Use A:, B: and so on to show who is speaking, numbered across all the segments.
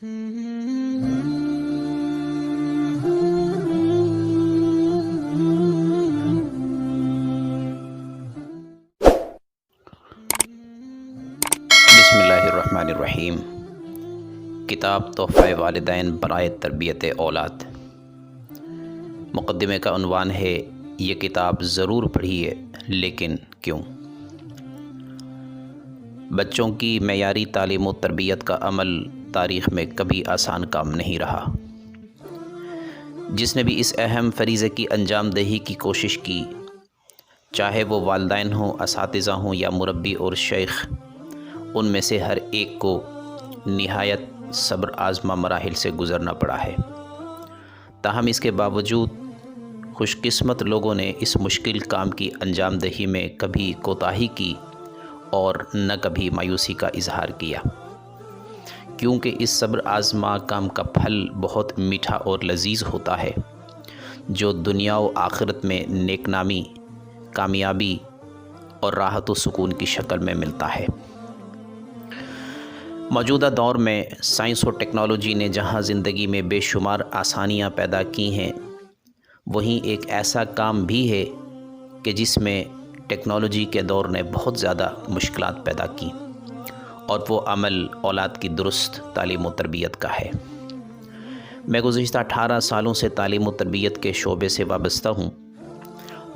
A: بسم اللہ الرحمن الرحیم۔ کتاب تحفہ والدین برائے تربیت اولاد۔ مقدمے کا عنوان ہے یہ کتاب ضرور پڑھیے لیکن کیوں؟ بچوں کی معیاری تعلیم و تربیت کا عمل تاریخ میں کبھی آسان کام نہیں رہا۔ جس نے بھی اس اہم فریضے کی انجام دہی کی کوشش کی، چاہے وہ والدین ہوں، اساتذہ ہوں یا مربی اور شیخ، ان میں سے ہر ایک کو نہایت صبر آزما مراحل سے گزرنا پڑا ہے۔ تاہم اس کے باوجود خوش قسمت لوگوں نے اس مشکل کام کی انجام دہی میں کبھی کوتاہی کی اور نہ کبھی مایوسی کا اظہار کیا، کیونکہ اس صبر آزما کام کا پھل بہت میٹھا اور لذیذ ہوتا ہے، جو دنیا و آخرت میں نیک نامی، کامیابی اور راحت و سکون کی شکل میں ملتا ہے۔ موجودہ دور میں سائنس و ٹیکنالوجی نے جہاں زندگی میں بے شمار آسانیاں پیدا کی ہیں، وہیں ایک ایسا کام بھی ہے کہ جس میں ٹیکنالوجی کے دور نے بہت زیادہ مشکلات پیدا کی، اور وہ عمل اولاد کی درست تعلیم و تربیت کا ہے۔ میں گزشتہ 18 سالوں سے تعلیم و تربیت کے شعبے سے وابستہ ہوں۔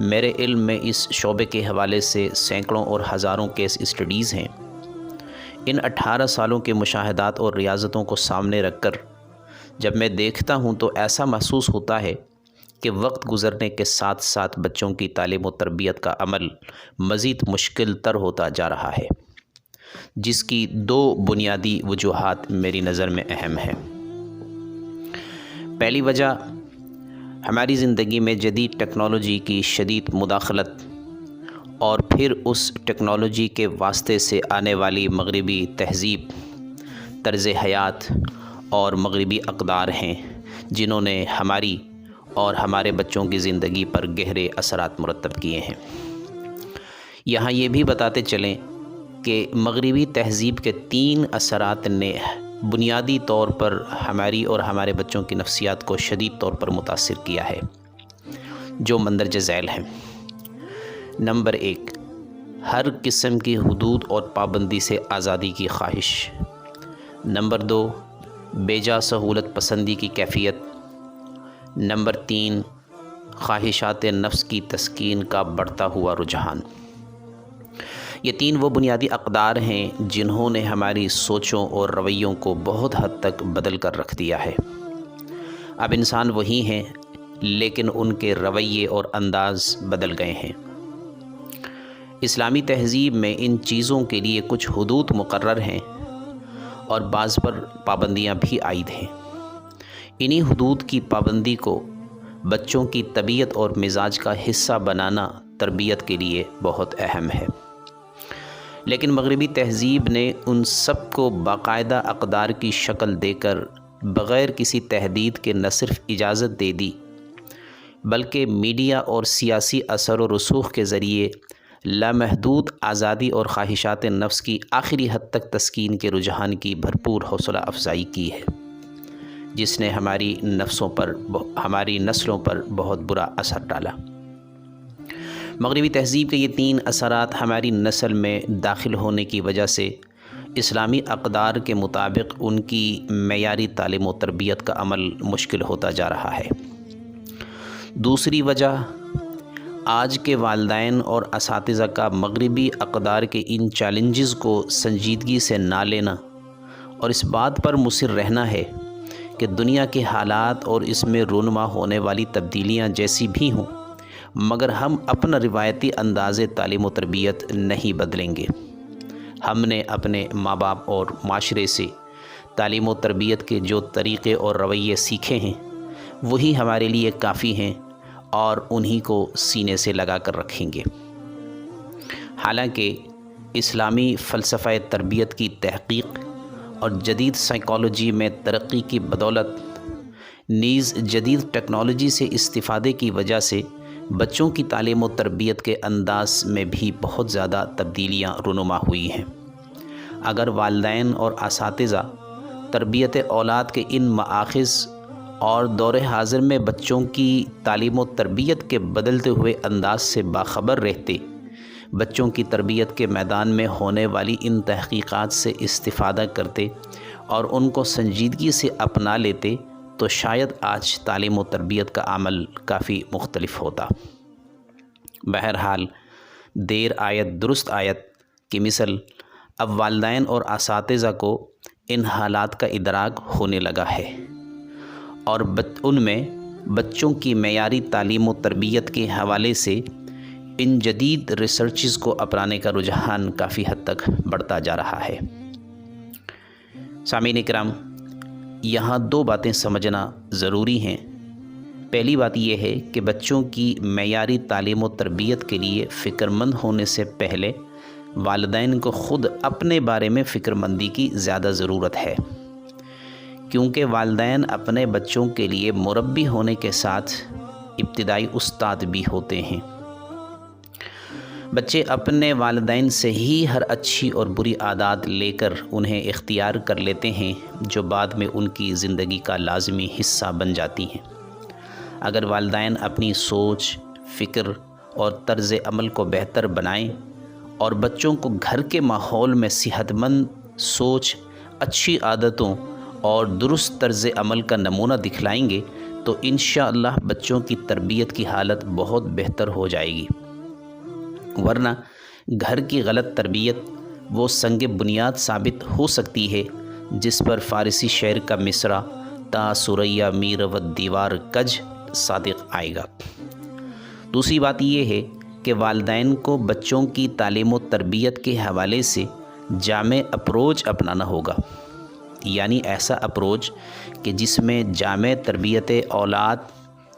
A: میرے علم میں اس شعبے کے حوالے سے سینکڑوں اور ہزاروں کیس اسٹڈیز ہیں۔ ان 18 سالوں کے مشاہدات اور ریاضتوں کو سامنے رکھ کر جب میں دیکھتا ہوں تو ایسا محسوس ہوتا ہے کہ وقت گزرنے کے ساتھ ساتھ بچوں کی تعلیم و تربیت کا عمل مزید مشکل تر ہوتا جا رہا ہے، جس کی 2 بنیادی وجوہات میری نظر میں اہم ہیں۔ پہلی وجہ، ہماری زندگی میں جدید ٹیکنالوجی کی شدید مداخلت، اور پھر اس ٹیکنالوجی کے واسطے سے آنے والی مغربی تہذیب، طرز حیات اور مغربی اقدار ہیں، جنہوں نے ہماری اور ہمارے بچوں کی زندگی پر گہرے اثرات مرتب کیے ہیں۔ یہاں یہ بھی بتاتے چلیں کہ مغربی تہذیب کے 3 اثرات نے بنیادی طور پر ہماری اور ہمارے بچوں کی نفسیات کو شدید طور پر متاثر کیا ہے، جو مندرجہ ذیل ہیں۔ نمبر 1، ہر قسم کی حدود اور پابندی سے آزادی کی خواہش۔ نمبر 2، بیجا سہولت پسندی کی کیفیت۔ نمبر 3، خواہشات نفس کی تسکین کا بڑھتا ہوا رجحان۔ یہ 3 وہ بنیادی اقدار ہیں جنہوں نے ہماری سوچوں اور رویوں کو بہت حد تک بدل کر رکھ دیا ہے۔ اب انسان وہی ہیں، لیکن ان کے رویے اور انداز بدل گئے ہیں۔ اسلامی تہذیب میں ان چیزوں کے لیے کچھ حدود مقرر ہیں اور بعض پر پابندیاں بھی عائد ہیں۔ انہی حدود کی پابندی کو بچوں کی طبیعت اور مزاج کا حصہ بنانا تربیت کے لیے بہت اہم ہے، لیکن مغربی تہذیب نے ان سب کو باقاعدہ اقدار کی شکل دے کر بغیر کسی تحدید کے نہ صرف اجازت دے دی، بلکہ میڈیا اور سیاسی اثر و رسوخ کے ذریعے لامحدود آزادی اور خواہشات نفس کی آخری حد تک تسکین کے رجحان کی بھرپور حوصلہ افزائی کی ہے، جس نے ہماری نسلوں پر بہت برا اثر ڈالا۔ مغربی تہذیب کے یہ 3 اثرات ہماری نسل میں داخل ہونے کی وجہ سے اسلامی اقدار کے مطابق ان کی معیاری تعلیم و تربیت کا عمل مشکل ہوتا جا رہا ہے۔ دوسری وجہ، آج کے والدین اور اساتذہ کا مغربی اقدار کے ان چیلنجز کو سنجیدگی سے نہ لینا اور اس بات پر مصر رہنا ہے کہ دنیا کے حالات اور اس میں رونما ہونے والی تبدیلیاں جیسی بھی ہوں، مگر ہم اپنا روایتی انداز تعلیم و تربیت نہیں بدلیں گے۔ ہم نے اپنے ماں باپ اور معاشرے سے تعلیم و تربیت کے جو طریقے اور رویے سیکھے ہیں، وہی ہمارے لیے کافی ہیں اور انہی کو سینے سے لگا کر رکھیں گے۔ حالانکہ اسلامی فلسفہ تربیت کی تحقیق اور جدید سائیکالوجی میں ترقی کی بدولت، نیز جدید ٹیکنالوجی سے استفادے کی وجہ سے بچوں کی تعلیم و تربیت کے انداز میں بھی بہت زیادہ تبدیلیاں رونما ہوئی ہیں۔ اگر والدین اور اساتذہ تربیت اولاد کے ان مآخذ اور دور حاضر میں بچوں کی تعلیم و تربیت کے بدلتے ہوئے انداز سے باخبر رہتے، بچوں کی تربیت کے میدان میں ہونے والی ان تحقیقات سے استفادہ کرتے اور ان کو سنجیدگی سے اپنا لیتے تو شاید آج تعلیم و تربیت کا عمل کافی مختلف ہوتا۔ بہرحال دیر آیت درست آیت کی مثل اب والدین اور اساتذہ کو ان حالات کا ادراک ہونے لگا ہے اور ان میں بچوں کی معیاری تعلیم و تربیت کے حوالے سے ان جدید ریسرچز کو اپنانے کا رجحان کافی حد تک بڑھتا جا رہا ہے۔ سامعین کرام، یہاں دو باتیں سمجھنا ضروری ہیں۔ پہلی بات یہ ہے کہ بچوں کی معیاری تعلیم و تربیت کے لیے فکر مند ہونے سے پہلے والدین کو خود اپنے بارے میں فکر مندی کی زیادہ ضرورت ہے، کیونکہ والدین اپنے بچوں کے لیے مربی ہونے کے ساتھ ابتدائی استاد بھی ہوتے ہیں۔ بچے اپنے والدین سے ہی ہر اچھی اور بری عادات لے کر انہیں اختیار کر لیتے ہیں، جو بعد میں ان کی زندگی کا لازمی حصہ بن جاتی ہیں۔ اگر والدین اپنی سوچ، فکر اور طرز عمل کو بہتر بنائیں اور بچوں کو گھر کے ماحول میں صحت مند سوچ، اچھی عادتوں اور درست طرز عمل کا نمونہ دکھلائیں گے تو انشاءاللہ بچوں کی تربیت کی حالت بہت بہتر ہو جائے گی، ورنہ گھر کی غلط تربیت وہ سنگ بنیاد ثابت ہو سکتی ہے جس پر فارسی شعر کا مصرع تا سریا میر و دیوار کج صادق آئے گا۔ دوسری بات یہ ہے کہ والدین کو بچوں کی تعلیم و تربیت کے حوالے سے جامع اپروچ اپنانا ہوگا، یعنی ایسا اپروچ کہ جس میں جامع تربیت اولاد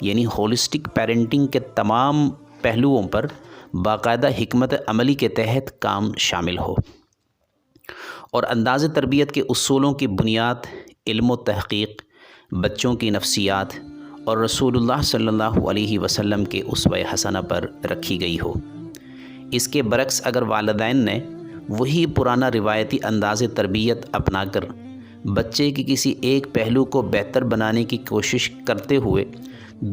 A: یعنی ہولسٹک پیرنٹنگ کے تمام پہلوؤں پر باقاعدہ حکمت عملی کے تحت کام شامل ہو، اور انداز تربیت کے اصولوں کی بنیاد علم و تحقیق، بچوں کی نفسیات اور رسول اللہ صلی اللہ علیہ وسلم کے اسوہ حسنہ پر رکھی گئی ہو۔ اس کے برعکس اگر والدین نے وہی پرانا روایتی انداز تربیت اپنا کر بچے کی کسی ایک پہلو کو بہتر بنانے کی کوشش کرتے ہوئے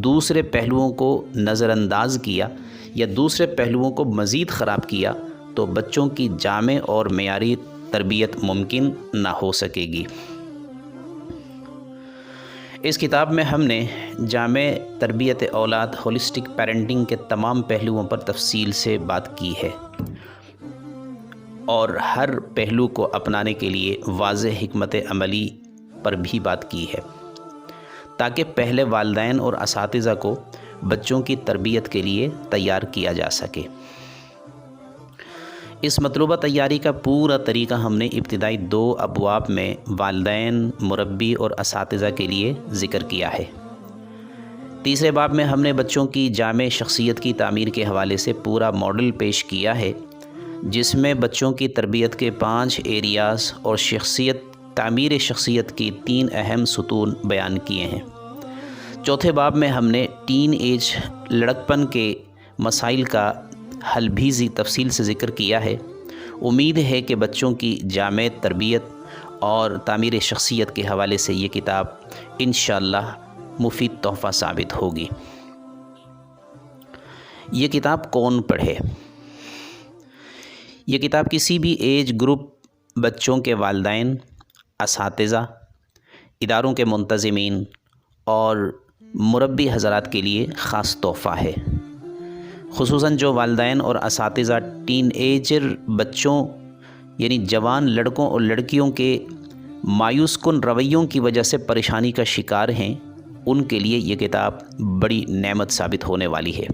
A: دوسرے پہلوؤں کو نظر انداز کیا یا دوسرے پہلوؤں کو مزید خراب کیا تو بچوں کی جامع اور معیاری تربیت ممکن نہ ہو سکے گی۔ اس کتاب میں ہم نے جامع تربیت اولاد ہولسٹک پیرنٹنگ کے تمام پہلوؤں پر تفصیل سے بات کی ہے اور ہر پہلو کو اپنانے کے لیے واضح حکمت عملی پر بھی بات کی ہے، تاکہ پہلے والدین اور اساتذہ کو بچوں کی تربیت کے لیے تیار کیا جا سکے۔ اس مطلوبہ تیاری کا پورا طریقہ ہم نے ابتدائی 2 ابواب میں والدین، مربی اور اساتذہ کے لیے ذکر کیا ہے۔ تیسرے باب میں ہم نے بچوں کی جامع شخصیت کی تعمیر کے حوالے سے پورا ماڈل پیش کیا ہے، جس میں بچوں کی تربیت کے 5 ایریاز اور تعمیر شخصیت کی 3 اہم ستون بیان کیے ہیں۔ چوتھے باب میں ہم نے ٹین ایج لڑکپن کے مسائل کا حل بھی تفصیل سے ذکر کیا ہے۔ امید ہے کہ بچوں کی جامع تربیت اور تعمیر شخصیت کے حوالے سے یہ کتاب انشاءاللہ مفید تحفہ ثابت ہوگی۔ یہ کتاب کون پڑھے؟ یہ کتاب کسی بھی ایج گروپ بچوں کے والدین، اساتذہ، اداروں کے منتظمین اور مربی حضرات کے لیے خاص تحفہ ہے، خصوصاً جو والدین اور اساتذہ ٹین ایجر بچوں یعنی جوان لڑکوں اور لڑکیوں کے مایوس کن رویوں کی وجہ سے پریشانی کا شکار ہیں۔ ان کے لیے یہ کتاب بڑی نعمت ثابت ہونے والی ہے۔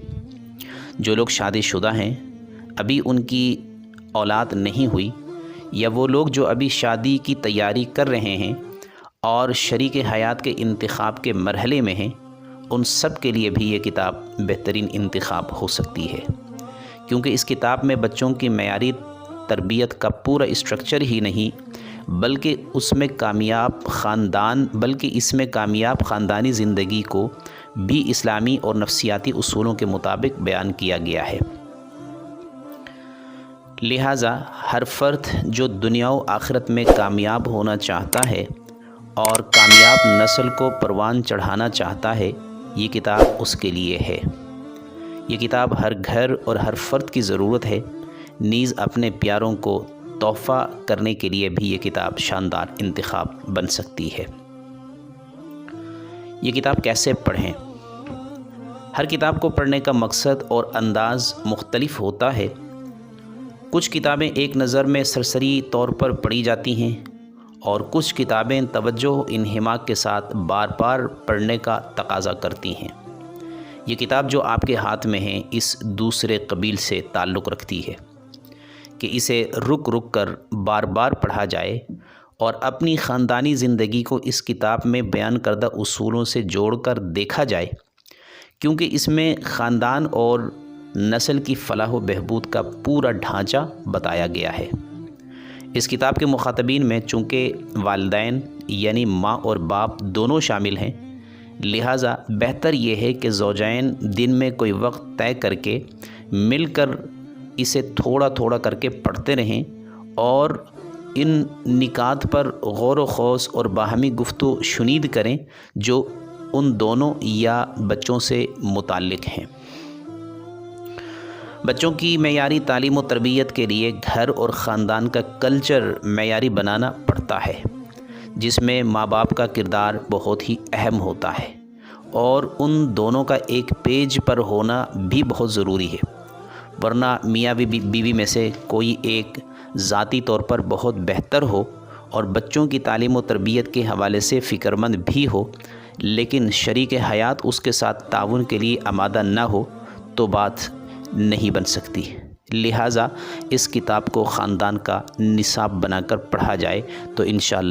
A: جو لوگ شادی شدہ ہیں، ابھی ان کی اولاد نہیں ہوئی، یا وہ لوگ جو ابھی شادی کی تیاری کر رہے ہیں اور شریک حیات کے انتخاب کے مرحلے میں ہیں، ان سب کے لیے بھی یہ کتاب بہترین انتخاب ہو سکتی ہے، کیونکہ اس کتاب میں بچوں کی معیاری تربیت کا پورا اسٹرکچر ہی نہیں بلکہ اس میں کامیاب خاندانی زندگی کو بھی اسلامی اور نفسیاتی اصولوں کے مطابق بیان کیا گیا ہے۔ لہٰذا ہر فرد جو دنیا و آخرت میں کامیاب ہونا چاہتا ہے، اور کامیاب نسل کو پروان چڑھانا چاہتا ہے، یہ کتاب اس کے لیے ہے۔ یہ کتاب ہر گھر اور ہر فرد کی ضرورت ہے، نیز اپنے پیاروں کو تحفہ کرنے کے لیے بھی یہ کتاب شاندار انتخاب بن سکتی ہے۔ یہ کتاب کیسے پڑھیں؟ ہر کتاب کو پڑھنے کا مقصد اور انداز مختلف ہوتا ہے۔ کچھ کتابیں ایک نظر میں سرسری طور پر پڑھی جاتی ہیں اور کچھ کتابیں توجہ انہماک کے ساتھ بار بار پڑھنے کا تقاضا کرتی ہیں۔ یہ کتاب جو آپ کے ہاتھ میں ہے اس دوسرے قبیل سے تعلق رکھتی ہے کہ اسے رک رک کر بار بار پڑھا جائے اور اپنی خاندانی زندگی کو اس کتاب میں بیان کردہ اصولوں سے جوڑ کر دیکھا جائے، کیونکہ اس میں خاندان اور نسل کی فلاح و بہبود کا پورا ڈھانچہ بتایا گیا ہے۔ اس کتاب کے مخاطبین میں چونکہ والدین یعنی ماں اور باپ دونوں شامل ہیں، لہٰذا بہتر یہ ہے کہ زوجین دن میں کوئی وقت طے کر کے مل کر اسے تھوڑا تھوڑا کر کے پڑھتے رہیں اور ان نکات پر غور و خوض اور باہمی گفتگو شنید کریں جو ان دونوں یا بچوں سے متعلق ہیں۔ بچوں کی معیاری تعلیم و تربیت کے لیے گھر اور خاندان کا کلچر معیاری بنانا پڑتا ہے، جس میں ماں باپ کا کردار بہت ہی اہم ہوتا ہے اور ان دونوں کا ایک پیج پر ہونا بھی بہت ضروری ہے، ورنہ میاں بیوی میں سے کوئی ایک ذاتی طور پر بہت بہتر ہو اور بچوں کی تعلیم و تربیت کے حوالے سے فکرمند بھی ہو، لیکن شریک حیات اس کے ساتھ تعاون کے لیے آمادہ نہ ہو تو بات نہیں بن سکتی۔ لہٰذا اس کتاب کو خاندان کا نصاب بنا کر پڑھا جائے تو انشاءاللہ